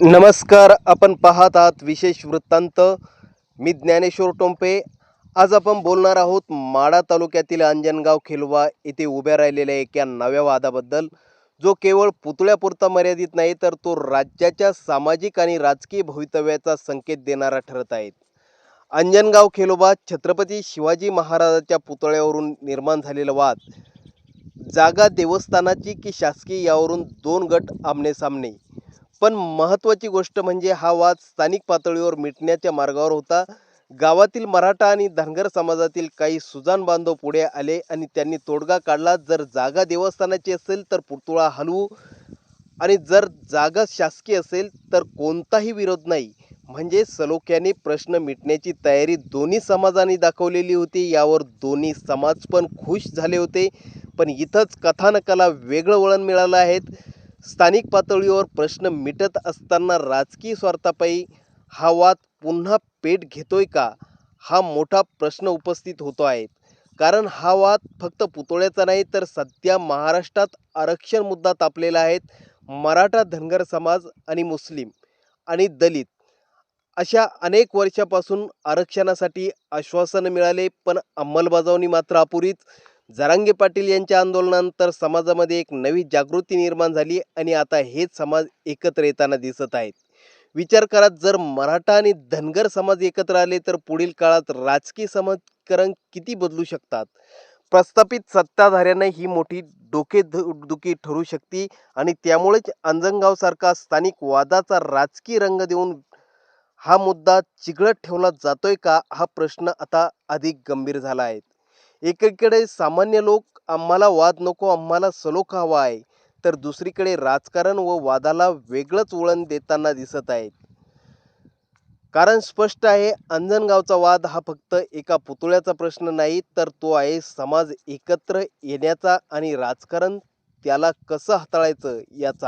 नमस्कार. आपण पाहत आहात विशेष वृत्तांत. मी ज्ञानेश्वर टोंपे. आज आपण बोलणार आहोत माढा तालुक्यातील अंजनगाव खिलवा येथे उभ्या राहिलेल्या एका नव्या वादाबद्दल, जो केवळ पुतळ्यापुरता मर्यादित नाही, तर तो राज्याच्या सामाजिक आणि राजकीय भवितव्याचा संकेत देणारा ठरत आहे. अंजनगाव खिलोबा छत्रपती शिवाजी महाराजांच्या पुतळ्यावरून निर्माण झालेला वाद, जागा देवस्थानाची की शासकीय, यावरून दोन गट आमनेसामने. पण महत्त्वाची गोष्ट म्हणजे हा वाद स्थानिक पातळीवर मिटण्याच्या मार्गावर होता. गावातील मराठा आणि धनगर समाजातील काही सुजाण बांधव पुढे आले आणि त्यांनी तोडगा काढला. जर जागा देवस्थानाची असेल तर पुतळा हलवू, आणि जर जागा शासकीय असेल तर कोणताही विरोध नाही. म्हणजे सलोख्याने प्रश्न मिटण्याची तयारी दोन्ही समाजांनी दाखवलेली होती. यावर दोन्ही समाज पण खुश झाले होते. पण इथंच कथानकाला वेगळं वळण मिळालं आहे. स्थानिक पातळीवर प्रश्न मिटत असताना राजकीय स्वार्थापायी हा वाद पुन्हा पेट घेतोय का, हा मोठा प्रश्न उपस्थित होतो आहे. कारण हा वाद फक्त पुतळ्याचा नाही, तर सध्या महाराष्ट्रात आरक्षण मुद्दा तापलेला आहे. मराठा, धनगर समाज आणि मुस्लिम आणि दलित अशा अनेक वर्षापासून आरक्षणासाठी आश्वासन मिळाले, पण अंमलबजावणी मात्र अपुरीच. जरांगे पाटील यांच्या आंदोलनानंतर समाजामध्ये एक नवी जागृती निर्माण झाली आणि आता हेच समाज एकत्र येताना दिसत आहेत. विचार करा, जर मराठा आणि धनगर समाज एकत्र आले तर पुढील काळात राजकीय समीकरण किती बदलू शकतात. प्रस्थापित सत्ताधाऱ्यांना ही मोठी डोकेदुखी ठरू शकते आणि त्यामुळेच अंजनगाव सारखा स्थानिक वादाचा राजकीय रंग देऊन हा मुद्दा चिघळत ठेवला जातोय का, हा प्रश्न आता अधिक गंभीर झाला आहे. एकीकडे सामान्य लोक आम्हाला वाद नको, आम्हाला सलोखा हवा आहे, तर दुसरीकडे राजकारण व वादाला वेगळंच वळण देताना दिसत आहेत. कारण स्पष्ट आहे, अंजनगावचा वाद हा फक्त एका पुतळ्याचा प्रश्न नाही, तर तो आहे समाज एकत्र येण्याचा आणि राजकारण त्याला कसं हाताळायचं याचा.